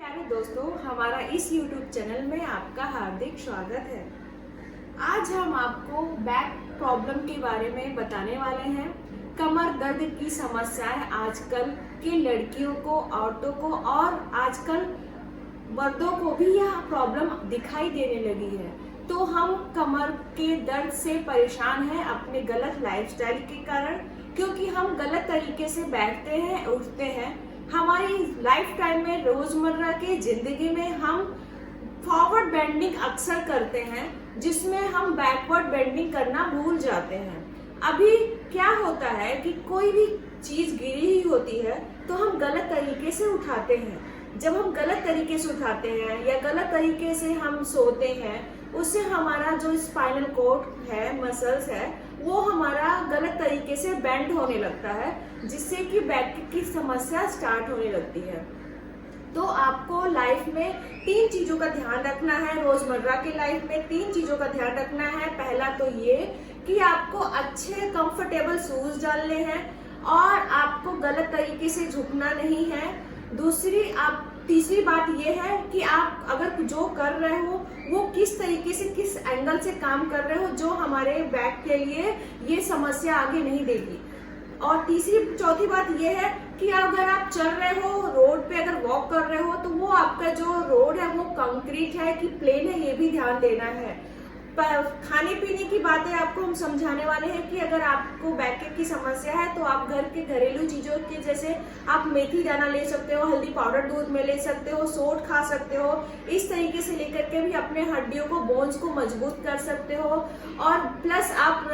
प्यारे दोस्तों, हमारा इस YouTube चैनल में आपका हार्दिक स्वागत है। आज हम आपको बैक प्रॉब्लम के बारे में बताने वाले हैं। कमर दर्द की समस्याएं आजकल की लड़कियों को, औरतों को और आजकल मर्दों को भी यह प्रॉब्लम दिखाई देने लगी है। तो हम कमर के दर्द से परेशान हैं अपने गलत लाइफस्टाइल के कारण, क्योंकि हम गलत तरीके से बैठते हैं, उठते हैं। हमारी लाइफ टाइम में, रोजमर्रा की जिंदगी में हम फॉरवर्ड बेंडिंग अक्सर करते हैं, जिसमें हम बैकवर्ड बेंडिंग करना भूल जाते हैं। अभी क्या होता है कि कोई भी चीज गिरी ही होती है तो हम गलत तरीके से उठाते हैं। जब हम गलत तरीके से उठाते हैं या गलत तरीके से हम सोते हैं, उससे हमारा जो स्पाइनल कॉर्ड है, मसल्स है, वो हमारा गलत तरीके से बेंड होने लगता है, जिससे कि बैक की समस्या स्टार्ट होने लगती है। तो आपको लाइफ में 3 चीजों का ध्यान रखना है। रोजमर्रा की लाइफ में 3 चीजों का ध्यान रखना है। पहला तो ये कि आपको अच्छे कंफर्टेबल शूज डालने हैं और आपको गलत तरीके से झुकना नहीं है। तीसरी बात यह है कि आप अगर जो कर रहे हो वो किस तरीके से, किस एंगल से काम कर रहे हो, जो हमारे बैक के लिए ये समस्या आगे नहीं देगी। और चौथी बात यह है कि अगर आप चल रहे हो रोड पे, अगर वॉक कर रहे हो, तो वो आपका जो रोड है वो कंक्रीट है कि प्लेन है, ये भी ध्यान देना है। खाने पीने की बातें आपको हम समझाने वाले हैं कि अगर आपको बैक की समस्या है तो आप घर के घरेलू चीजों के, जैसे आप मेथी दाना ले सकते हो, हल्दी पाउडर दूध में ले सकते हो, सोट खा सकते हो। इस तरीके से लेकर के भी अपने हड्डियों को, बोन्स को मजबूत कर सकते हो। और प्लस आप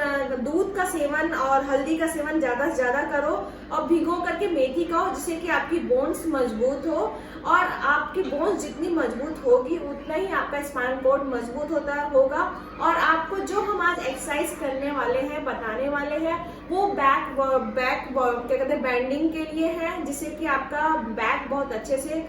दूध का सेवन और हल्दी का सेवन ज्यादा से ज्यादा करो और भिगो करके मेथी खाओ, जिससे कि आपकी बोन्स मजबूत हो। और आपकी बोन्स जितनी मजबूत होगी उतना ही आपका स्पाइनल कॉर्ड मजबूत होगा। और आपको जो हम आज एक्सरसाइज करने वाले हैं, बताने वाले हैं, वो बैक क्या कहते हैं, बेंडिंग के लिए है, जिससे कि आपका बैक बहुत अच्छे से,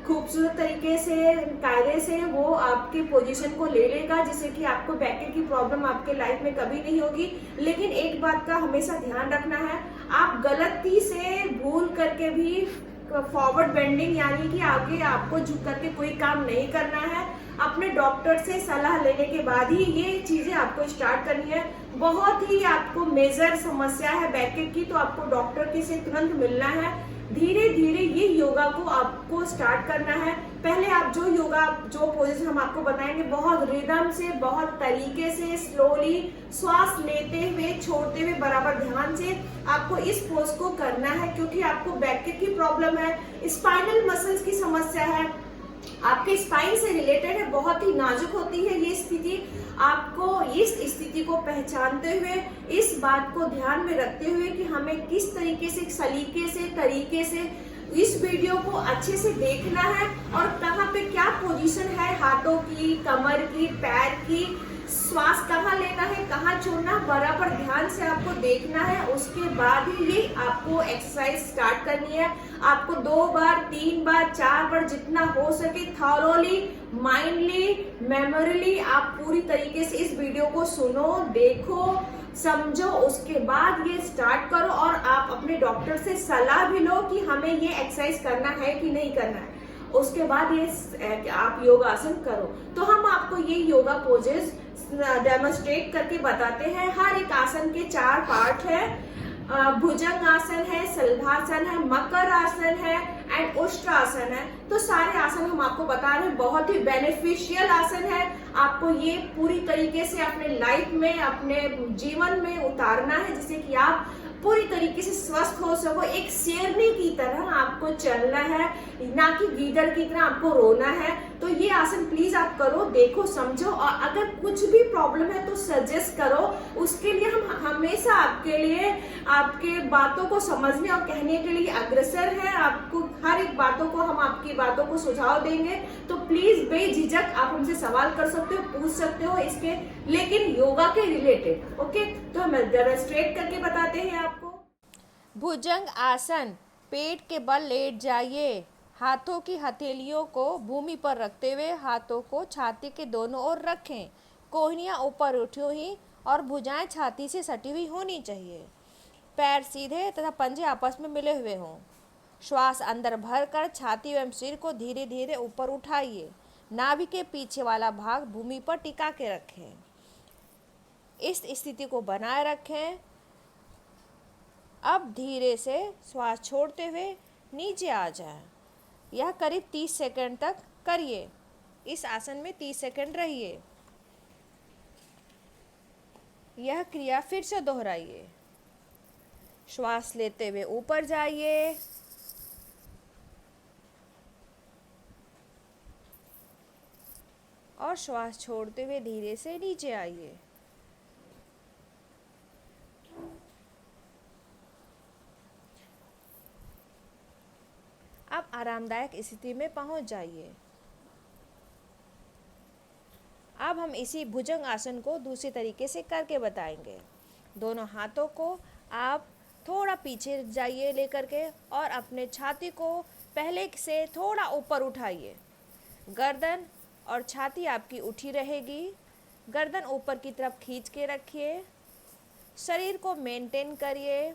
खूबसूरत तरीके से, कायदे से वो आपकी पोजीशन को ले लेगा, जिससे कि आपको बैक की प्रॉब्लम आपके लाइफ में कभी नहीं होगी। लेकिन एक बात का हमेशा ध्यान रखना है, आप गलती से भूल करके भी फॉरवर्ड बेंडिंग यानी कि आगे आपको झुक करके कोई काम नहीं करना है। अपने डॉक्टर से सलाह लेने के बाद ही ये चीजें आपको स्टार्ट करनी है। बहुत ही आपको मेजर समस्या है बैक की, तो आपको डॉक्टर के से तुरंत मिलना है। धीरे धीरे ये योगा को आपको स्टार्ट करना है। पहले आप जो पोजीशन हम आपको बताएंगे, बहुत रिदम से, बहुत तरीके से, स्लोली श्वास लेते हुए, छोड़ते हुए, बराबर ध्यान से आपको इस पोज को करना है, क्योंकि आपको बैक की प्रॉब्लम है, स्पाइनल मसल्स की समस्या है, आपके स्पाइन से रिलेटेड है, बहुत ही नाजुक होती है ये स्थिति। आपको इस स्थिति को पहचानते हुए, इस बात को ध्यान में रखते हुए कि हमें किस तरीके से, सलीके से, तरीके से इस वीडियो को अच्छे से देखना है और कहाँ पे क्या पोजीशन है, हाथों की, कमर की, पैर की, श्वास कहाँ लेना है, कहाँ छोड़ना, बराबर ध्यान से आपको देखना है। उसके बाद ही आपको एक्सरसाइज स्टार्ट करनी है। आपको 2 बार, 3 बार, 4 बार, जितना हो सके थॉरोली, माइंडली, मेमोरीली आप पूरी तरीके से इस वीडियो को सुनो, देखो, समझो। उसके बाद ये स्टार्ट करो और आप अपने डॉक्टर से सलाह भी लो कि हमें ये एक्सरसाइज करना है कि नहीं करना है। उसके बाद ये आप योगासन करो। तो हम आपको ये योगा पोजेस डेमोन्स्ट्रेट करके बताते हैं। हर एक आसन के 4 पार्ट है। भुजंग आसन है, शलभासन है, मकर आसन है एंड उष्ट्रासन है। तो सारे आसन हम आपको बता रहे हैं, बहुत ही बेनिफिशियल आसन है। आपको ये पूरी तरीके से अपने लाइफ में, अपने जीवन में उतारना है, जिससे कि आप पूरी तरीके से स्वस्थ हो सको। एक शेरनी की तरह आपको चलना है, ना कि गीदड़ की तरह आपको रोना है। तो ये आसन प्लीज आप करो, देखो, समझो, और अगर कुछ भी प्रॉब्लम है तो सजेस्ट करो। उसके लिए हम हमेशा आपके लिए, आपके बातों को समझने और कहने के लिए अग्रसर है। आपको हर एक बातों को, हम आपकी बातों को सुझाव देंगे। तो प्लीज बेझिझक आप हमसे सवाल कर सकते हो, पूछ सकते हो इसके, लेकिन योगा के रिलेटेड। ओके, तो हम डेमोन्स्ट्रेट करके बताते हैं आपको। भुजंग आसन। पेट के बल लेट जाइए। हाथों की हथेलियों को भूमि पर रखते हुए हाथों को छाती के दोनों ओर रखें। कोहनियाँ ऊपर उठी हुई और भुजाएं छाती से सटी हुई होनी चाहिए। पैर सीधे तथा पंजे आपस में मिले हुए हों। श्वास अंदर भरकर छाती एवं सिर को धीरे धीरे ऊपर उठाइए। नाभि के पीछे वाला भाग भूमि पर टिका के रखें। इस स्थिति को बनाए रखें। अब धीरे से श्वास छोड़ते हुए नीचे आ जाएं। यह करीब 30 सेकंड तक करिए। इस आसन में 30 सेकंड रहिए। यह क्रिया फिर से दोहराइए। श्वास लेते हुए ऊपर जाइए और श्वास छोड़ते हुए धीरे से नीचे आइए। अब आरामदायक स्थिति में पहुंच जाइए। अब हम इसी भुजंग आसन को दूसरे तरीके से करके बताएंगे। दोनों हाथों को आप थोड़ा पीछे जाइए लेकर के और अपने छाती को पहले से थोड़ा ऊपर उठाइए। गर्दन और छाती आपकी उठी रहेगी। गर्दन ऊपर की तरफ खींच के रखिए। शरीर को मेंटेन करिए।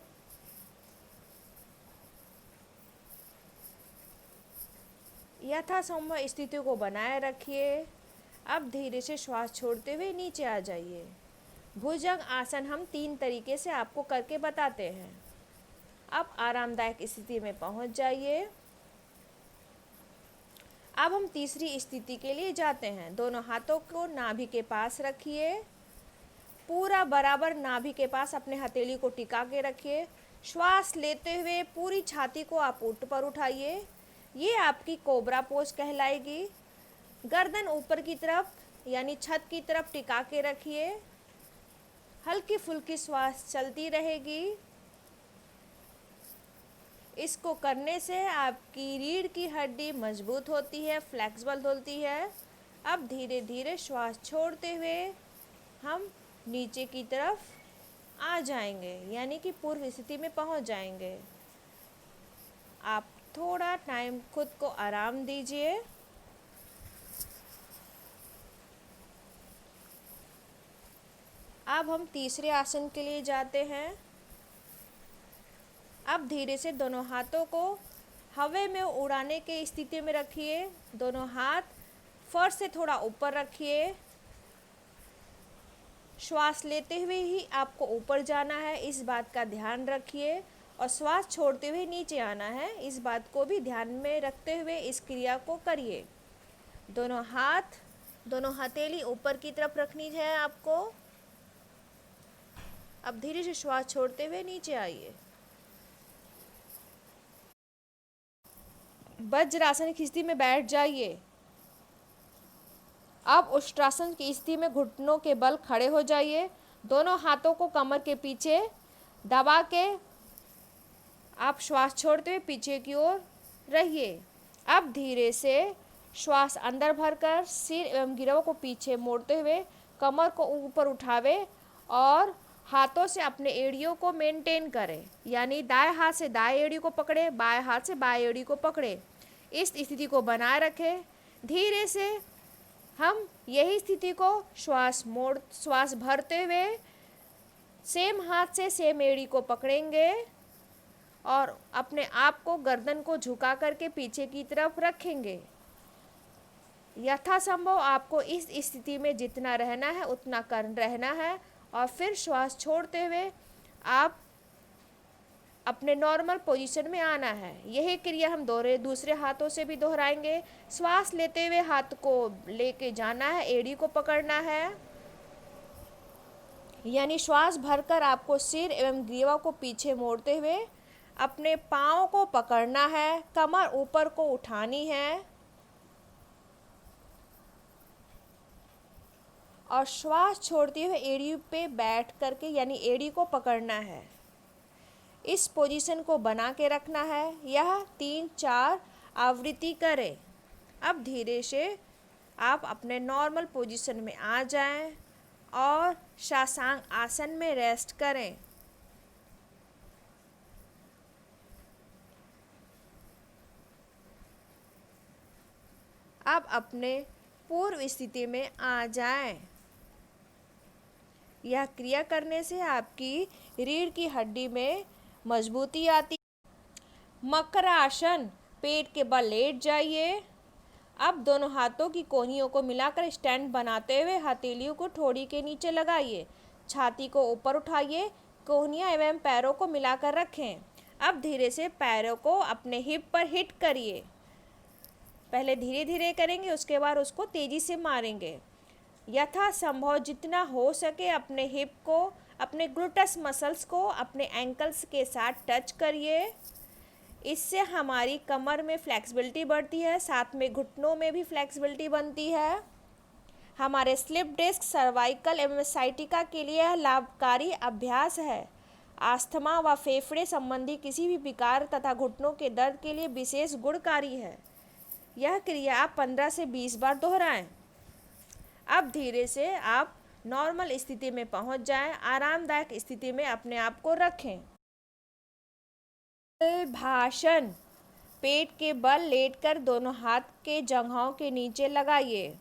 यथासंभव स्थिति को बनाए रखिए। अब धीरे से श्वास छोड़ते हुए नीचे आ जाइए। भुजंग आसन हम 3 तरीके से आपको करके बताते हैं। अब आरामदायक स्थिति में पहुंच जाइए। अब हम तीसरी स्थिति के लिए जाते हैं। दोनों हाथों को नाभि के पास रखिए। पूरा बराबर नाभि के पास अपने हथेली को टिका के रखिए। श्वास लेते हुए पूरी छाती को आप ऊपर उठाइए। ये आपकी कोबरा पोज कहलाएगी। गर्दन ऊपर की तरफ यानी छत की तरफ टिका के रखिए। हल्की फुल्की श्वास चलती रहेगी। इसको करने से आपकी रीढ़ की हड्डी मजबूत होती है, फ्लेक्सिबल होती है। अब धीरे धीरे श्वास छोड़ते हुए हम नीचे की तरफ आ जाएंगे, यानी कि पूर्व स्थिति में पहुंच जाएंगे। आप थोड़ा टाइम खुद को आराम दीजिए। अब हम तीसरे आसन के लिए जाते हैं। अब धीरे से दोनों हाथों को हवा में उड़ाने की स्थिति में रखिए। दोनों हाथ फर्श से थोड़ा ऊपर रखिए। श्वास लेते हुए ही आपको ऊपर जाना है, इस बात का ध्यान रखिए। और श्वास छोड़ते हुए नीचे आना है, इस बात को भी ध्यान में रखते हुए इस क्रिया को करिए। दोनों हाथ, दोनों हथेली ऊपर की तरफ रखनी है आपको। अब धीरे से श्वास छोड़ते हुए नीचे आइए। वज्रासन की स्थिति में बैठ जाइए। अब उष्ट्रासन की स्थिति में घुटनों के बल खड़े हो जाइए। दोनों हाथों को कमर के पीछे दबा के आप श्वास छोड़ते हुए पीछे की ओर रहिए। अब धीरे से श्वास अंदर भरकर सिर एवं गिरवा को पीछे मोड़ते हुए कमर को ऊपर उठावे और हाथों से अपने एड़ियों को मेंटेन करें, यानी दाएं हाथ से दाएं एड़ी को पकड़े, बाएं हाथ से बाएं एड़ी को पकड़े। इस स्थिति को बनाए रखें। धीरे से हम यही स्थिति को श्वास भरते हुए सेम हाथ से सेम एड़ी को पकड़ेंगे और अपने आप को गर्दन को झुका करके पीछे की तरफ रखेंगे। यथासंभव आपको इस स्थिति में जितना रहना है उतना रहना है और फिर श्वास छोड़ते हुए आप अपने नॉर्मल पोजीशन में आना है। यही क्रिया हम दूसरे हाथों से भी दोहराएंगे। श्वास लेते हुए हाथ को लेके जाना है, एड़ी को पकड़ना है, यानी श्वास भरकर आपको सिर एवं ग्रीवा को पीछे मोड़ते हुए अपने पाँव को पकड़ना है, कमर ऊपर को उठानी है और श्वास छोड़ते हुए एड़ी पे बैठ करके यानी एड़ी को पकड़ना है। इस पोजीशन को बना के रखना है। यह 3-4 आवृत्ति करें। अब धीरे से आप अपने नॉर्मल पोजीशन में आ जाएं और शशांक आसन में रेस्ट करें। अब अपने पूर्व स्थिति में आ जाएं। यह क्रिया करने से आपकी रीढ़ की हड्डी में मजबूती आती। मकर आसन, पेट के बल लेट जाइए। अब दोनों हाथों की कोहनियों को मिलाकर स्टैंड बनाते हुए हथेलियों को ठोड़ी के नीचे लगाइए। छाती को ऊपर उठाइए, कोहनियाँ एवं पैरों को मिलाकर रखें। अब धीरे से पैरों को अपने हिप पर हिट करिए। पहले धीरे धीरे करेंगे, उसके बाद उसको तेजी से मारेंगे। यथासंभव जितना हो सके अपने हिप को, अपने ग्लूटस मसल्स को अपने एंकल्स के साथ टच करिए। इससे हमारी कमर में फ्लेक्सिबिलिटी बढ़ती है, साथ में घुटनों में भी फ्लेक्सिबिलिटी बनती है। हमारे स्लिप डिस्क, सर्वाइकल एवं साइटिका के लिए यह लाभकारी अभ्यास है। आस्थमा व फेफड़े संबंधी किसी भी विकार तथा घुटनों के दर्द के लिए विशेष गुणकारी है। यह क्रिया आप 15 से 20 बार दोहराएं। अब धीरे से आप नॉर्मल स्थिति में पहुंच जाएं। आरामदायक स्थिति में अपने आप को रखें। भाषण, पेट के बल लेटकर दोनों हाथ के जंघों के नीचे लगाइए।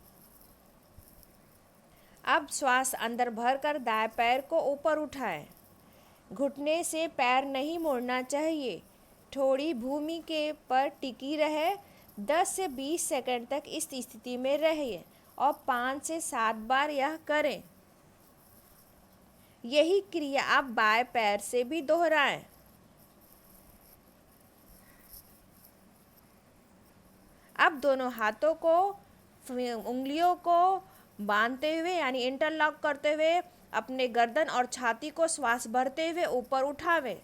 अब श्वास अंदर भरकर दाएं पैर को ऊपर उठाएं। घुटने से पैर नहीं मोड़ना चाहिए। ठोड़ी भूमि के पर टिकी रहे। 10 से 20 सेकंड तक इस स्थिति में रहिए और 5 से 7 बार यह करें। यही क्रिया आप बाएं पैर से भी दोहराएं। अब दोनों हाथों को, उंगलियों को बांधते हुए यानी इंटरलॉक करते हुए अपने गर्दन और छाती को श्वास भरते हुए ऊपर उठावें।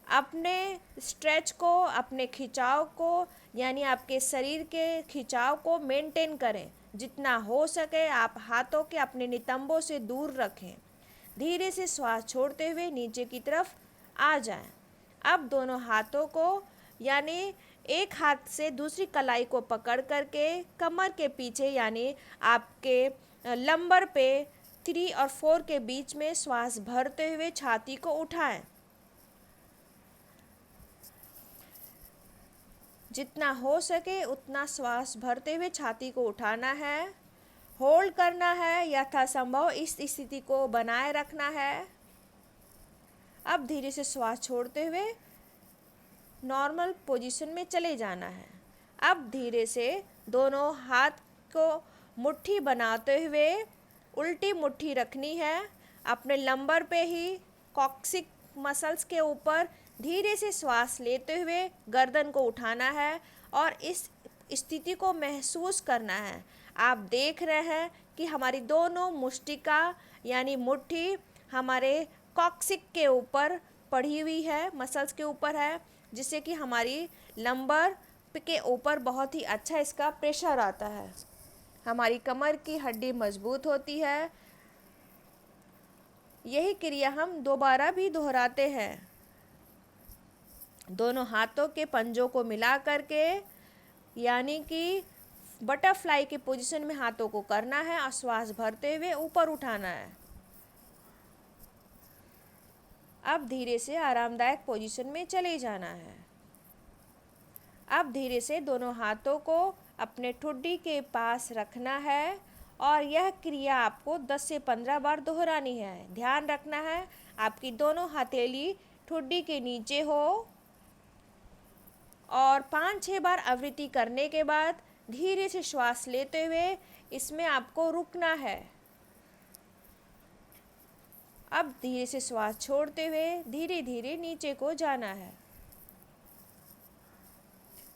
अपने स्ट्रेच को, अपने खिंचाव को यानी आपके शरीर के खिंचाव को मेंटेन करें। जितना हो सके आप हाथों के अपने नितंबों से दूर रखें। धीरे से श्वास छोड़ते हुए नीचे की तरफ आ जाएं। अब दोनों हाथों को यानी एक हाथ से दूसरी कलाई को पकड़ करके कमर के पीछे यानी आपके लंबर पे 3 और 4 के बीच में श्वास भरते हुए छाती को उठाएं। जितना हो सके उतना श्वास भरते हुए छाती को उठाना है, होल्ड करना है, यथासंभव इस स्थिति को बनाए रखना है। अब धीरे से श्वास छोड़ते हुए नॉर्मल पोजीशन में चले जाना है। अब धीरे से दोनों हाथ को मुट्ठी बनाते हुए उल्टी मुट्ठी रखनी है। अपने लंबर पे ही कॉक्सिक मसल्स के ऊपर धीरे से श्वास लेते हुए गर्दन को उठाना है और इस स्थिति को महसूस करना है। आप देख रहे हैं कि हमारी दोनों मुष्टिका यानी मुट्ठी हमारे कॉक्सिक के ऊपर पड़ी हुई है, मसल्स के ऊपर है, जिससे कि हमारी लंबर के ऊपर बहुत ही अच्छा इसका प्रेशर आता है। हमारी कमर की हड्डी मजबूत होती है। यही क्रिया हम दोबारा भी दोहराते हैं। दोनों हाथों के पंजों को मिला करके यानी कि बटरफ्लाई की पोजीशन में हाथों को करना है और श्वास भरते हुए ऊपर उठाना है। अब धीरे से आरामदायक पोजीशन में चले जाना है। अब धीरे से दोनों हाथों को अपने ठुड्डी के पास रखना है और यह क्रिया आपको 10 से 15 बार दोहरानी है। ध्यान रखना है आपकी दोनों हथेली ठुड्डी के नीचे हो और 5-6 बार आवृत्ति करने के बाद धीरे से श्वास लेते हुए इसमें आपको रुकना है। अब धीरे से श्वास छोड़ते हुए धीरे धीरे नीचे को जाना है।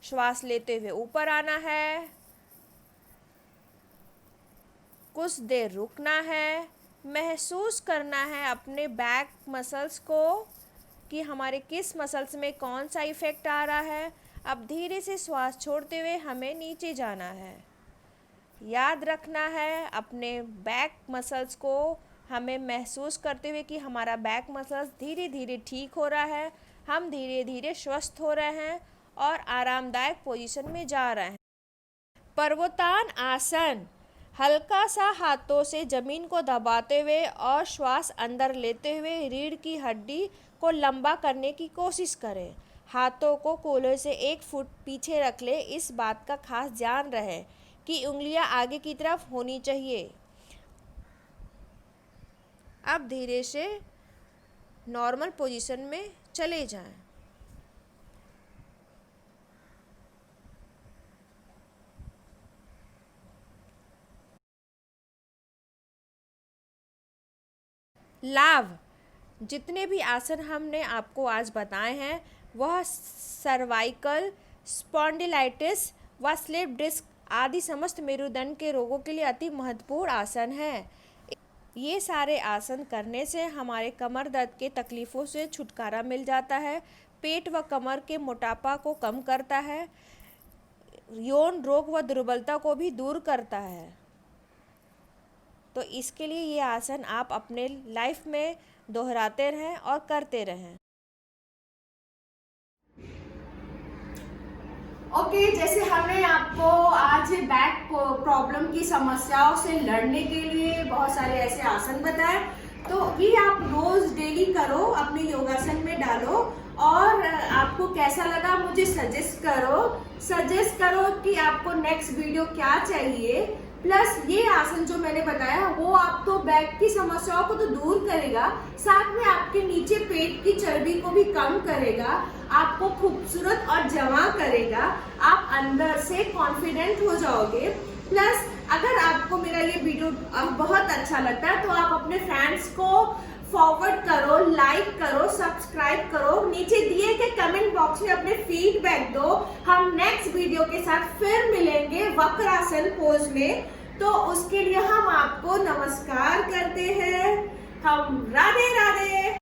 श्वास लेते हुए ऊपर आना है, कुछ देर रुकना है, महसूस करना है अपने बैक मसल्स को कि हमारे किस मसल्स में कौन सा इफ़ेक्ट आ रहा है। अब धीरे से श्वास छोड़ते हुए हमें नीचे जाना है। याद रखना है अपने बैक मसल्स को हमें महसूस करते हुए कि हमारा बैक मसल्स धीरे धीरे ठीक हो रहा है, हम धीरे धीरे स्वस्थ हो रहे हैं और आरामदायक पोजीशन में जा रहे हैं। पर्वतान आसन, हल्का सा हाथों से ज़मीन को दबाते हुए और श्वास अंदर लेते हुए रीढ़ की हड्डी को लंबा करने की कोशिश करें। हाथों को कोहनी से 1 फुट पीछे रख ले। इस बात का खास ध्यान रहे कि उंगलियां आगे की तरफ होनी चाहिए। अब धीरे से नॉर्मल पोजीशन में चले जाएं। लाभ, जितने भी आसन हमने आपको आज बताए हैं वह सर्वाइकल स्पॉन्डिलाइटिस व स्लिप डिस्क आदि समस्त मेरुदंड के रोगों के लिए अति महत्वपूर्ण आसन है। ये सारे आसन करने से हमारे कमर दर्द के तकलीफ़ों से छुटकारा मिल जाता है, पेट व कमर के मोटापा को कम करता है, यौन रोग व दुर्बलता को भी दूर करता है। तो इसके लिए ये आसन आप अपने लाइफ में दोहराते रहें और करते रहें। ओके, जैसे हमने आपको आज बैक प्रॉब्लम की समस्याओं से लड़ने के लिए बहुत सारे ऐसे आसन बताए, तो ये आप रोज डेली करो, अपने योगासन में डालो और आपको कैसा लगा मुझे सजेस्ट करो कि आपको नेक्स्ट वीडियो क्या चाहिए। प्लस ये आसन जो मैंने बताया वो आप तो बैक की समस्याओं को तो दूर करेगा, साथ में आपके नीचे पेट की चर्बी को भी कम करेगा, आपको खूबसूरत और जवां करेगा, आप अंदर से कॉन्फिडेंट हो जाओगे। प्लस अगर आपको मेरा ये वीडियो बहुत अच्छा लगता है तो आप अपने फ्रेंड्स को फॉरवर्ड करो, लाइक करो, सब्सक्राइब करो, नीचे दिए गए कमेंट बॉक्स में अपने फीडबैक दो। हम नेक्स्ट वीडियो के साथ फिर मिलेंगे वक्रासन पोज में, तो उसके लिए हम आपको नमस्कार करते हैं। हम राधे राधे।